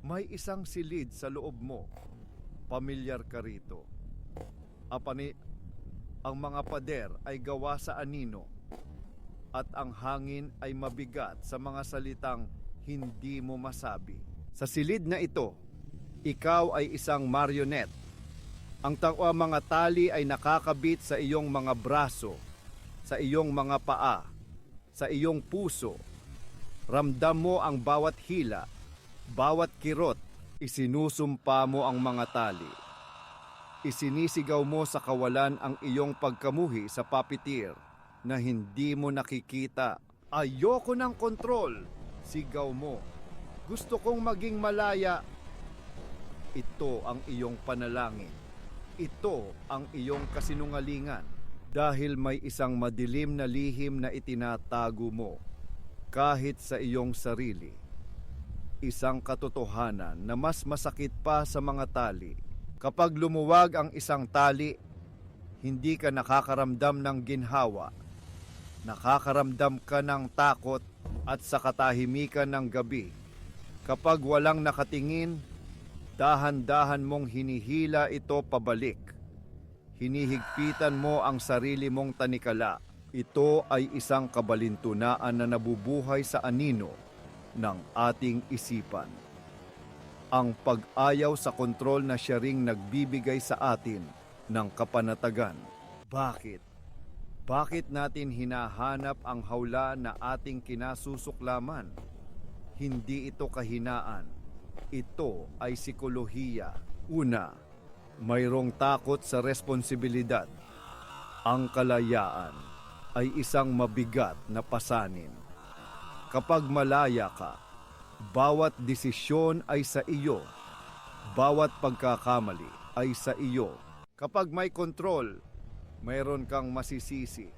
May isang silid sa loob mo. Pamilyar ka rito. Apani, ang mga pader ay gawa sa anino at ang hangin ay mabigat sa mga salitang hindi mo masabi. Sa silid na ito, ikaw ay isang marionette. Ang mga tali ay nakakabit sa iyong mga braso, sa iyong mga paa, sa iyong puso. Ramdam mo ang bawat hila, bawat kirot. Isinusumpa mo ang mga tali. Isinisigaw mo sa kawalan ang iyong pagkamuhi sa puppeteer na hindi mo nakikita. Ayoko ng kontrol, sigaw mo. Gusto kong maging malaya. Ito ang iyong panalangin. Ito ang iyong kasinungalingan. Dahil may isang madilim na lihim na itinatago mo kahit sa iyong sarili. Isang katotohanan na mas masakit pa sa mga tali. Kapag lumuwag ang isang tali, hindi ka nakakaramdam ng ginhawa. Nakakaramdam ka ng takot at sa katahimikan ng gabi. Kapag walang nakatingin, dahan-dahan mong hinihila ito pabalik. Hinihigpitan mo ang sarili mong tanikala. Ito ay isang kabalintunaan na nabubuhay sa anino ng ating isipan. Ang pag-ayaw sa kontrol na siya ring nagbibigay sa atin ng kapanatagan. Bakit? Bakit natin hinahanap ang hawla na ating kinasusuklaman? Hindi ito kahinaan. Ito ay sikolohiya. Una, mayroong takot sa responsibilidad. Ang kalayaan ay isang mabigat na pasanin. Kapag malaya ka, bawat desisyon ay sa iyo. Bawat pagkakamali ay sa iyo. Kapag may kontrol, mayroon kang masisisi.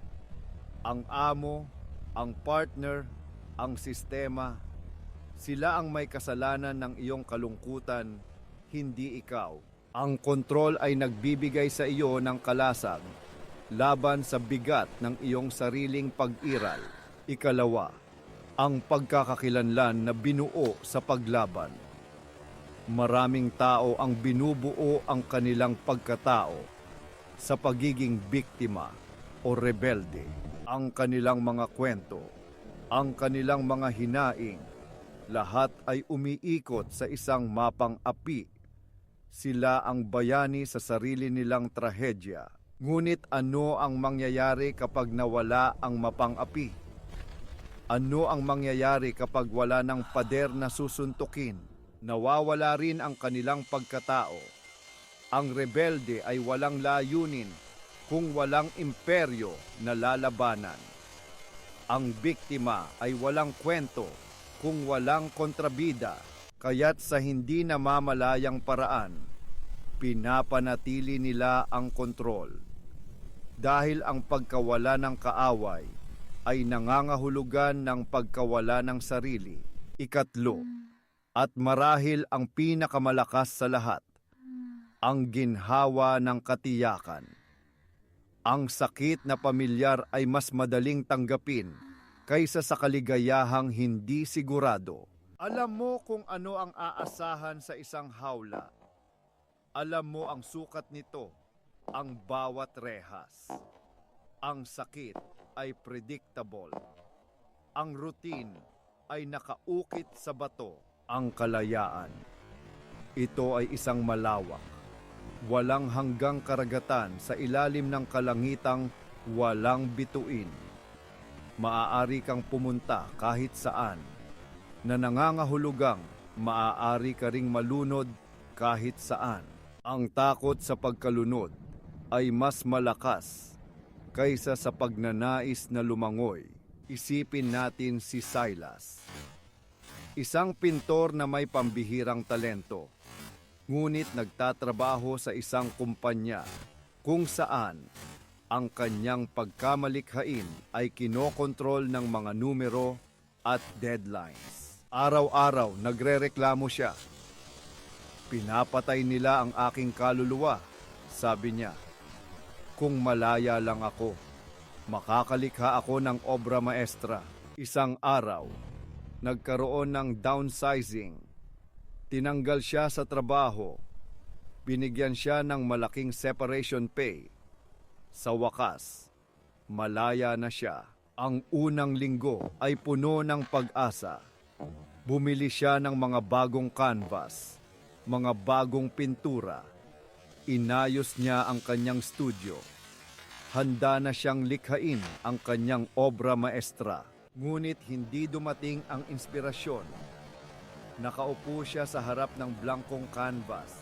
Ang amo, ang partner, ang sistema, sila ang may kasalanan ng iyong kalungkutan, hindi ikaw. Ang kontrol ay nagbibigay sa iyo ng kalasag laban sa bigat ng iyong sariling pag-iral. Ikalawa, ang pagkakakilanlan na binuo sa paglaban. Maraming tao ang binubuo ang kanilang pagkatao sa pagiging biktima o rebelde. Ang kanilang mga kwento, ang kanilang mga hinaing, lahat ay umiikot sa isang mapang api. Sila ang bayani sa sarili nilang trahedya. Ngunit ano ang mangyayari kapag nawala ang mapang api? Ano ang mangyayari kapag wala ng pader na susuntukin? Nawawala rin ang kanilang pagkatao. Ang rebelde ay walang layunin kung walang imperyo na lalabanan. Ang biktima ay walang kwento kung walang kontrabida. Kaya't sa hindi namamalayang paraan, pinapanatili nila ang kontrol. Dahil ang pagkawala ng kaaway ay nangangahulugan ng pagkawala ng sarili. Ikatlo, at marahil ang pinakamalakas sa lahat, ang ginhawa ng katiyakan. Ang sakit na pamilyar ay mas madaling tanggapin kaysa sa kaligayahang hindi sigurado. Alam mo kung ano ang aasahan sa isang hawla. Alam mo ang sukat nito, ang bawat rehas. Ang sakit ay predictable. Ang routine ay nakaukit sa bato. Ang kalayaan, ito ay isang malawak, walang hanggang karagatan sa ilalim ng kalangitang walang bituin. Maaari kang pumunta kahit saan, na nangangahulugang maaari ka ring malunod kahit saan. Ang takot sa pagkalunod ay mas malakas kaysa sa pagnanais na lumangoy. Isipin natin si Silas. Isang pintor na may pambihirang talento, ngunit nagtatrabaho sa isang kumpanya kung saan ang kanyang pagkamalikhain ay kinokontrol ng mga numero at deadlines. Araw-araw nagrereklamo siya. Pinapatay nila ang aking kaluluwa, sabi niya. Kung malaya lang ako, makakalikha ako ng obra maestra. Isang araw, nagkaroon ng downsizing. Tinanggal siya sa trabaho. Binigyan siya ng malaking separation pay. Sa wakas, malaya na siya. Ang unang linggo ay puno ng pag-asa. Bumili siya ng mga bagong canvas, mga bagong pintura. Inayos niya ang kanyang studio. Handa na siyang likhain ang kanyang obra maestra. Ngunit hindi dumating ang inspirasyon. Nakaupo siya sa harap ng blankong canvas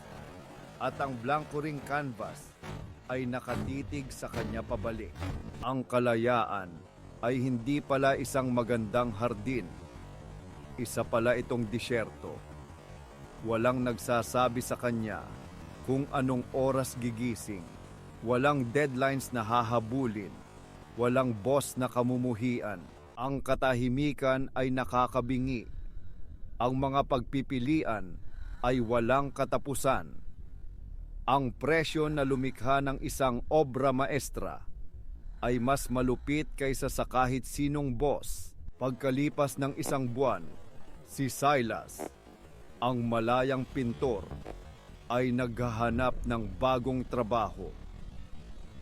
at ang blanko ring canvas ay nakatitig sa kanya pabalik. Ang kalayaan ay hindi pala isang magandang hardin. Isa pala itong disyerto. Walang nagsasabi sa kanya kung anong oras gigising. Walang deadlines na hahabulin. Walang boss na kamumuhian. Ang katahimikan ay nakakabingi. Ang mga pagpipilian ay walang katapusan. Ang presyo na lumikha ng isang obra maestra ay mas malupit kaysa sa kahit sinong boss. Pagkalipas ng isang buwan, si Silas, ang malayang pintor, ay naghahanap ng bagong trabaho.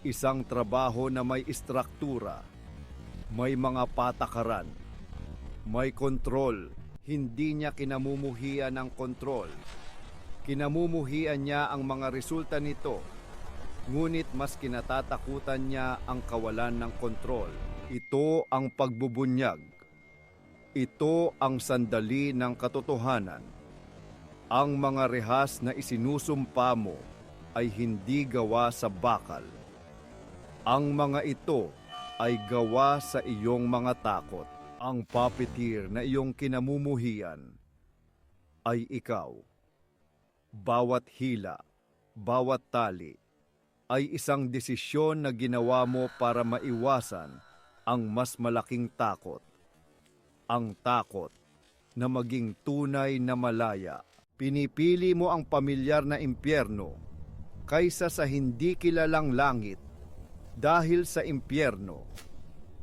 Isang trabaho na may istruktura, may mga patakaran, may kontrol. Hindi niya kinamumuhian ng kontrol. Kinamumuhian niya ang mga resulta nito. Ngunit mas kinatatakutan niya ang kawalan ng kontrol. Ito ang pagbubunyag. Ito ang sandali ng katotohanan. Ang mga rehas na isinusumpa mo ay hindi gawa sa bakal. Ang mga ito ay gawa sa iyong mga takot. Ang puppeteer na iyong kinamumuhian ay ikaw. Bawat hila, bawat tali, ay isang desisyon na ginawa mo para maiwasan ang mas malaking takot. Ang takot na maging tunay na malaya. Pinipili mo ang pamilyar na impyerno kaysa sa hindi kilalang langit. Dahil sa impyerno,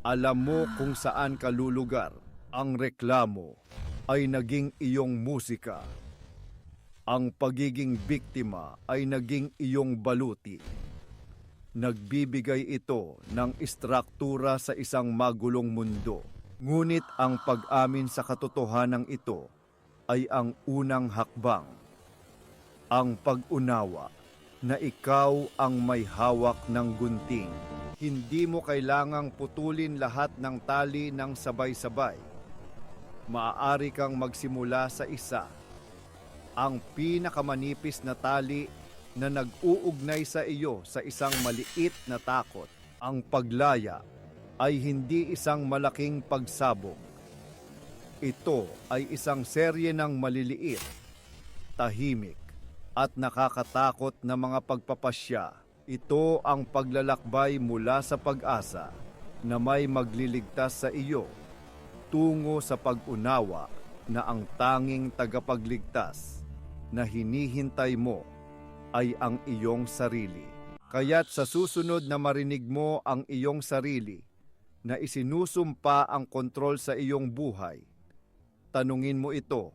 alam mo kung saan ka lulugar. Ang reklamo ay naging iyong musika. Ang pagiging biktima ay naging iyong baluti. Nagbibigay ito ng istruktura sa isang magulong mundo. Ngunit ang pag-amin sa katotohanan ito ay ang unang hakbang. Ang pag-unawa na ikaw ang may hawak ng gunting. Hindi mo kailangang putulin lahat ng tali ng sabay-sabay. Maaari kang magsimula sa isa. Ang pinakamanipis na tali na nag-uugnay sa iyo sa isang maliit na takot. Ang paglaya ay hindi isang malaking pagsabog. Ito ay isang serye ng maliliit, tahimik, at nakakatakot na mga pagpapasya. Ito ang paglalakbay mula sa pag-asa na may magliligtas sa iyo tungo sa pag-unawa na ang tanging tagapagligtas na hinihintay mo ay ang iyong sarili. Kaya't sa susunod na marinig mo ang iyong sarili na isinusumpa ang kontrol sa iyong buhay, tanungin mo ito,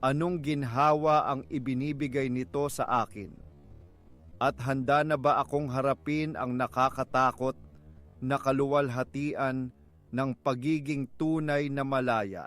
anong ginhawa ang ibinibigay nito sa akin? At handa na ba akong harapin ang nakakatakot na kaluwalhatian ng pagiging tunay na malaya?